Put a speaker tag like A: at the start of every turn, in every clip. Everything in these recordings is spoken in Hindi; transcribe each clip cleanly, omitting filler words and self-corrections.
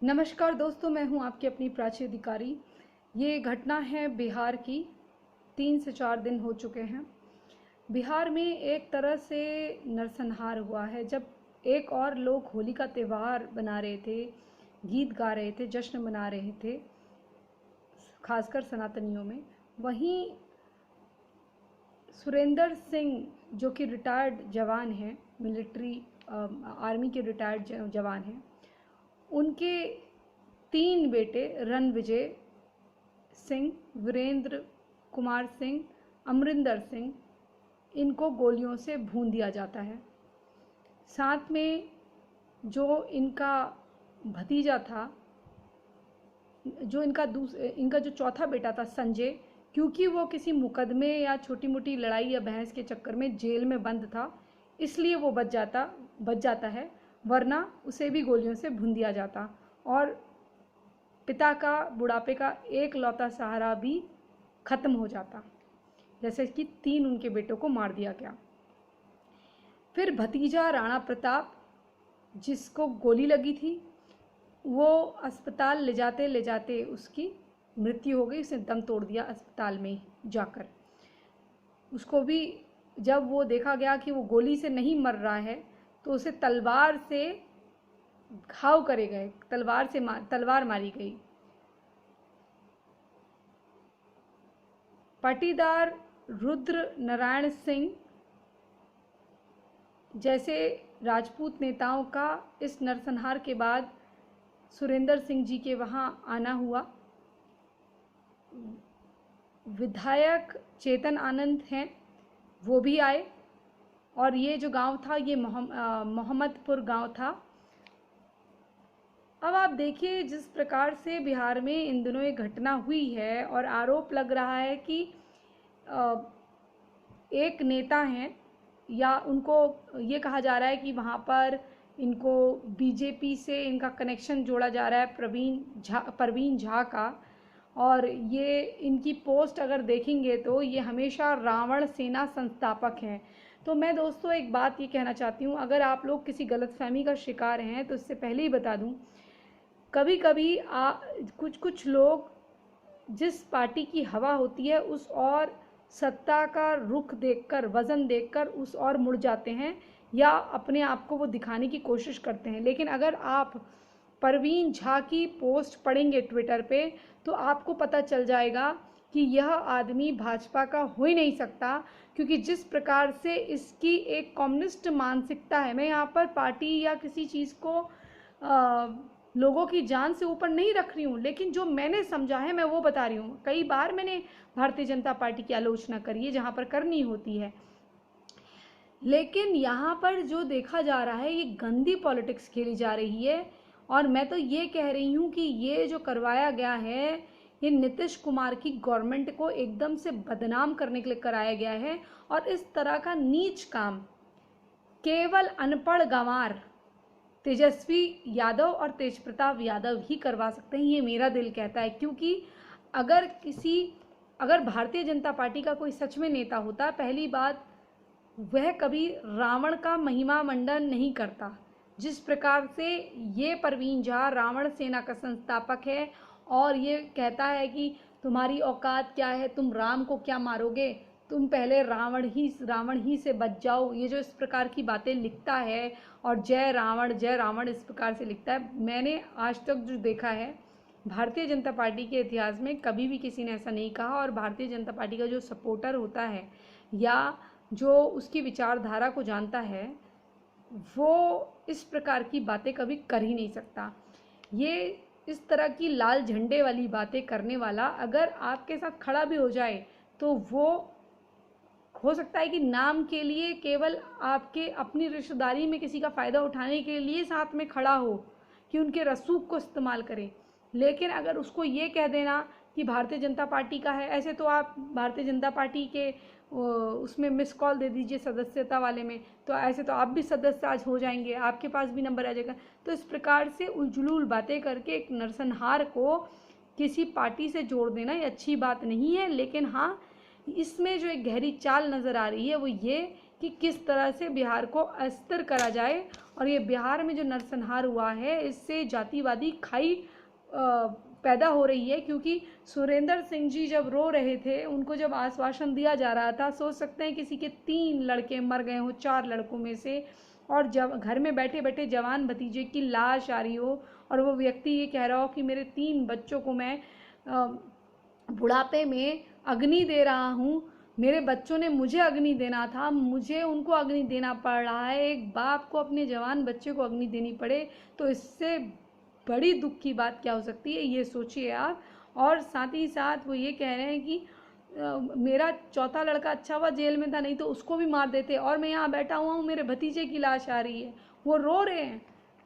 A: नमस्कार दोस्तों, मैं हूं आपकी अपनी प्राची अधिकारी। ये घटना है बिहार की। 3 से 4 दिन हो चुके हैं। बिहार में एक तरह से नरसंहार हुआ है। जब एक और लोग होली का त्यौहार बना रहे थे, गीत गा रहे थे, जश्न मना रहे थे, खासकर सनातनियों में, वहीं सुरेंद्र सिंह जो कि रिटायर्ड जवान हैं, मिलिट्री आर्मी के रिटायर्ड जवान हैं, उनके 3 बेटे रणविजय सिंह, वीरेंद्र कुमार सिंह, अमरिंदर सिंह, इनको गोलियों से भून दिया जाता है। साथ में जो इनका भतीजा था, इनका जो चौथा बेटा था संजय, क्योंकि वो किसी मुकदमे या छोटी मोटी लड़ाई या बहस के चक्कर में जेल में बंद था, इसलिए वो बच जाता है, वरना उसे भी गोलियों से भून दिया जाता और पिता का बुढ़ापे का एक लौता सहारा भी खत्म हो जाता। जैसे कि 3 उनके बेटों को मार दिया गया। फिर भतीजा राणा प्रताप, जिसको गोली लगी थी, वो अस्पताल ले जाते उसकी मृत्यु हो गई। उसने दम तोड़ दिया अस्पताल में जाकर। उसको भी जब वो देखा गया कि वो गोली से नहीं मर रहा है, तो उसे तलवार से घाव करे गए, तलवार मारी गई। पाटीदार रुद्र नारायण सिंह जैसे राजपूत नेताओं का इस नरसंहार के बाद सुरेंद्र सिंह जी के वहाँ आना हुआ। विधायक चेतन आनंद हैं, वो भी आए, और ये जो गांव था ये मोहम्मदपुर गांव था। अब आप देखिए जिस प्रकार से बिहार में इन दिनों ये घटना हुई है, और आरोप लग रहा है कि एक नेता हैं, या उनको ये कहा जा रहा है कि वहाँ पर इनको बीजेपी से इनका कनेक्शन जोड़ा जा रहा है, परवीन झा का। और ये इनकी पोस्ट अगर देखेंगे तो ये हमेशा रावण सेना संस्थापक हैं। तो मैं दोस्तों एक बात ये कहना चाहती हूँ, अगर आप लोग किसी गलतफहमी का शिकार हैं तो इससे पहले ही बता दूँ, कभी कभी कुछ लोग जिस पार्टी की हवा होती है उस और सत्ता का रुख देखकर, वज़न देखकर उस और मुड़ जाते हैं, या अपने आप को वो दिखाने की कोशिश करते हैं। लेकिन अगर आप परवीन झा की पोस्ट पढ़ेंगे ट्विटर पे, तो आपको पता चल जाएगा कि यह आदमी भाजपा का हो ही नहीं सकता, क्योंकि जिस प्रकार से इसकी एक कम्युनिस्ट मानसिकता है। मैं यहाँ पर पार्टी या किसी चीज़ को लोगों की जान से ऊपर नहीं रख रही हूँ, लेकिन जो मैंने समझा है मैं वो बता रही हूँ। कई बार मैंने भारतीय जनता पार्टी की आलोचना करी है जहाँ पर करनी होती है, लेकिन यहाँ पर जो देखा जा रहा है ये गंदी पॉलिटिक्स खेली जा रही है। और मैं तो ये कह रही हूँ कि ये जो करवाया गया है, ये नीतीश कुमार की गवर्नमेंट को एकदम से बदनाम करने के लिए कराया गया है। और इस तरह का नीच काम केवल अनपढ़ गंवार तेजस्वी यादव और तेजप्रताप यादव ही करवा सकते हैं, ये मेरा दिल कहता है। क्योंकि अगर भारतीय जनता पार्टी का कोई सच में नेता होता, पहली बात वह कभी रावण का महिमा मंडन नहीं करता। जिस प्रकार से ये परवीन झा रावण सेना का संस्थापक है और ये कहता है कि तुम्हारी औकात क्या है, तुम राम को क्या मारोगे, तुम पहले रावण ही से बच जाओ, ये जो इस प्रकार की बातें लिखता है, और जय रावण इस प्रकार से लिखता है। मैंने आज तक जो देखा है भारतीय जनता पार्टी के इतिहास में, कभी भी किसी ने ऐसा नहीं कहा। और भारतीय जनता पार्टी का जो सपोर्टर होता है या जो उसकी विचारधारा को जानता है, वो इस प्रकार की बातें कभी कर ही नहीं सकता। ये इस तरह की लाल झंडे वाली बातें करने वाला अगर आपके साथ खड़ा भी हो जाए, तो वो हो सकता है कि नाम के लिए, केवल आपके अपनी रिश्तेदारी में किसी का फ़ायदा उठाने के लिए साथ में खड़ा हो, कि उनके रसूख को इस्तेमाल करें। लेकिन अगर उसको ये कह देना कि भारतीय जनता पार्टी का है, ऐसे तो आप भारतीय जनता पार्टी के उसमें मिस कॉल दे दीजिए सदस्यता वाले में, तो ऐसे तो आप भी सदस्य आज हो जाएंगे, आपके पास भी नंबर आ जाएगा। तो इस प्रकार से उलझुल बातें करके एक नरसंहार को किसी पार्टी से जोड़ देना ये अच्छी बात नहीं है। लेकिन हाँ, इसमें जो एक गहरी चाल नज़र आ रही है वो ये कि किस तरह से बिहार को अस्थिर करा जाए। और ये बिहार में जो नरसंहार हुआ है इससे जातिवादी खाई पैदा हो रही है, क्योंकि सुरेंद्र सिंह जी जब रो रहे थे, उनको जब आश्वासन दिया जा रहा था, सोच सकते हैं किसी के 3 लड़के मर गए हों 4 लड़कों में से, और जब घर में बैठे बैठे जवान भतीजे की लाश आ रही हो और वो व्यक्ति ये कह रहा हो कि मेरे 3 बच्चों को मैं बुढ़ापे में अग्नि दे रहा हूँ, मेरे बच्चों ने मुझे अग्नि देना था, मुझे उनको अग्नि देना पड़ रहा है, एक बाप को अपने जवान बच्चे को अग्नि देनी पड़े, तो इससे बड़ी दुख की बात क्या हो सकती है, ये सोचिए आप। और साथ ही साथ वो ये कह रहे हैं कि मेरा चौथा लड़का अच्छा हुआ जेल में था, नहीं तो उसको भी मार देते, और मैं यहाँ बैठा हुआ हूँ, मेरे भतीजे की लाश आ रही है, वो रो रहे हैं,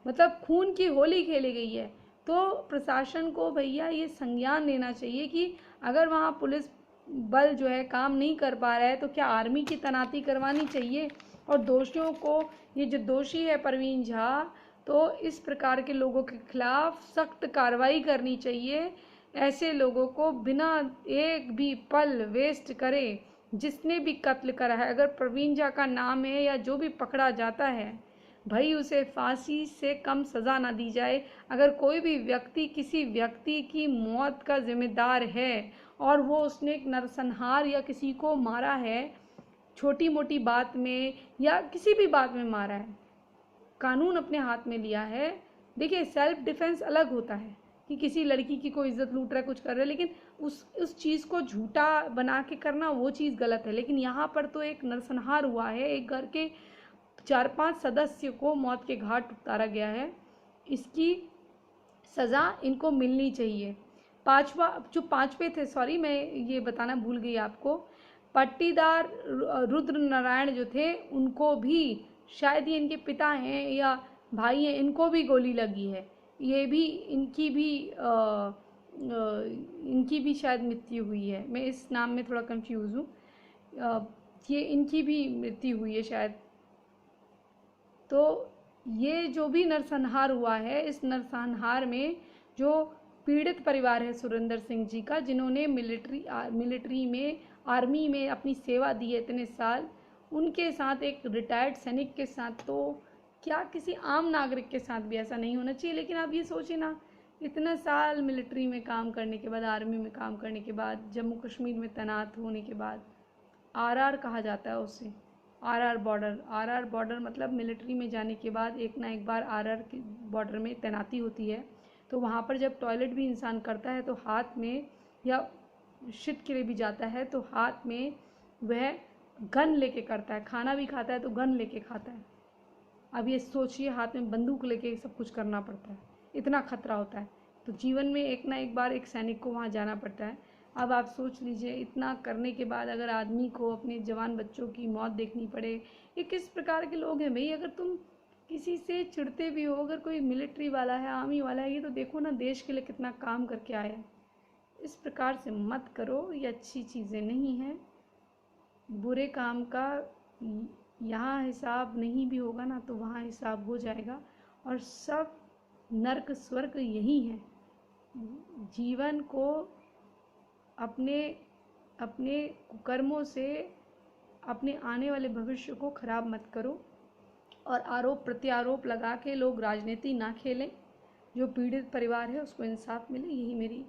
A: मतलब खून की होली खेली गई है। तो प्रशासन को भैया ये संज्ञान लेना चाहिए कि अगर वहाँ पुलिस बल जो है काम नहीं कर पा रहा है तो क्या आर्मी की तैनाती करवानी चाहिए, और दोषियों को, ये जो दोषी है परवीन झा, तो इस प्रकार के लोगों के खिलाफ सख्त कार्रवाई करनी चाहिए। ऐसे लोगों को बिना एक भी पल वेस्ट करे, जिसने भी कत्ल करा है, अगर प्रवीण झा का नाम है या जो भी पकड़ा जाता है, भाई उसे फांसी से कम सज़ा ना दी जाए। अगर कोई भी व्यक्ति किसी व्यक्ति की मौत का जिम्मेदार है और वो उसने एक नरसंहार या किसी को मारा है, छोटी मोटी बात में या किसी भी बात में मारा है, कानून अपने हाथ में लिया है। देखिए सेल्फ डिफेंस अलग होता है कि किसी लड़की की कोई इज्जत लूट रहा है, कुछ कर रहा है, लेकिन उस चीज़ को झूठा बना के करना वो चीज़ गलत है। लेकिन यहाँ पर तो एक नरसंहार हुआ है, एक घर के 4-5 सदस्य को मौत के घाट उतारा गया है, इसकी सज़ा इनको मिलनी चाहिए। पांचवा, जो 5वें थे, सॉरी मैं ये बताना भूल गई आपको, पट्टीदार रुद्र नारायण जो थे, उनको भी शायद ये इनके पिता हैं या भाई हैं, इनको भी गोली लगी है, ये भी इनकी भी शायद मृत्यु हुई है, मैं इस नाम में थोड़ा कंफ्यूज हूँ, ये इनकी भी मृत्यु हुई है शायद। तो ये जो भी नरसंहार हुआ है, इस नरसंहार में जो पीड़ित परिवार है सुरेंद्र सिंह जी का, जिन्होंने मिलिट्री में, आर्मी में अपनी सेवा दी है इतने साल, उनके साथ, एक रिटायर्ड सैनिक के साथ, तो क्या किसी आम नागरिक के साथ भी ऐसा नहीं होना चाहिए। लेकिन आप ये सोचिए ना, इतने साल मिलिट्री में काम करने के बाद, आर्मी में काम करने के बाद, जम्मू कश्मीर में तैनात होने के बाद, आरआर कहा जाता है उसे, आरआर बॉर्डर मतलब मिलिट्री में जाने के बाद एक ना एक बार आरआर के बॉर्डर में तैनाती होती है। तो वहाँ पर जब टॉयलेट भी इंसान करता है तो हाथ में, या शिट के लिए भी जाता है तो हाथ में वह गन लेके करता है, खाना भी खाता है तो गन लेके खाता है। अब ये सोचिए, हाथ में बंदूक लेके सब कुछ करना पड़ता है, इतना खतरा होता है। तो जीवन में एक ना एक बार एक सैनिक को वहाँ जाना पड़ता है। अब आप सोच लीजिए, इतना करने के बाद अगर आदमी को अपने जवान बच्चों की मौत देखनी पड़े, ये किस प्रकार के लोग हैं भाई। अगर तुम किसी से चिढ़ते भी हो, अगर कोई मिलिट्री वाला है, आर्मी वाला है, ये तो देखो ना देश के लिए कितना काम करके आया है। इस प्रकार से मत करो, ये अच्छी चीज़ें नहीं हैं। बुरे काम का यहाँ हिसाब नहीं भी होगा ना, तो वहाँ हिसाब हो जाएगा, और सब नर्क स्वर्ग यही है। जीवन को अपने अपने कर्मों से अपने आने वाले भविष्य को खराब मत करो, और आरोप प्रत्यारोप लगा के लोग राजनीति ना खेलें। जो पीड़ित परिवार है उसको इंसाफ मिले, यही मेरी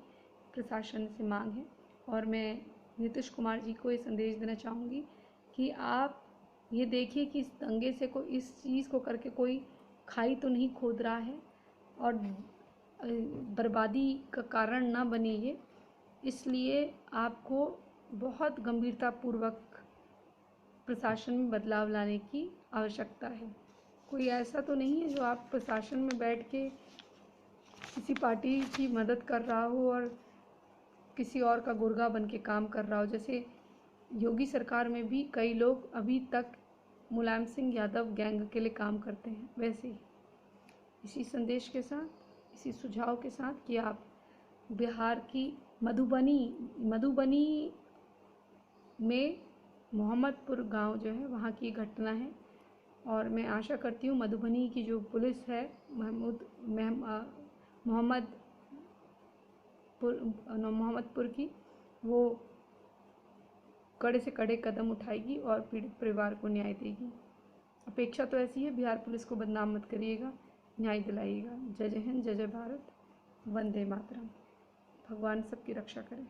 A: प्रशासन से मांग है। और मैं नीतीश कुमार जी को ये संदेश देना चाहूँगी कि आप ये देखिए कि इस दंगे से कोई, इस चीज़ को करके कोई खाई तो नहीं खोद रहा है और बर्बादी का कारण ना बने ये। इसलिए आपको बहुत गंभीरतापूर्वक प्रशासन में बदलाव लाने की आवश्यकता है। कोई ऐसा तो नहीं है जो आप प्रशासन में बैठ के किसी पार्टी की मदद कर रहा हो और किसी और का गुर्गा बन के काम कर रहा हो। जैसे योगी सरकार में भी कई लोग अभी तक मुलायम सिंह यादव गैंग के लिए काम करते हैं। वैसे ही इसी संदेश के साथ, इसी सुझाव के साथ कि आप बिहार की मधुबनी में मोहम्मदपुर गांव जो है, वहाँ की घटना है, और मैं आशा करती हूँ मधुबनी की जो पुलिस है मोहम्मदपुर की, वो कड़े से कड़े कदम उठाएगी और पीड़ित परिवार को न्याय देगी। अपेक्षा तो ऐसी है, बिहार पुलिस को बदनाम मत करिएगा, न्याय दिलाइएगा। जय जय हिंद, जय जय भारत, वंदे मातरम। भगवान सबकी रक्षा करें।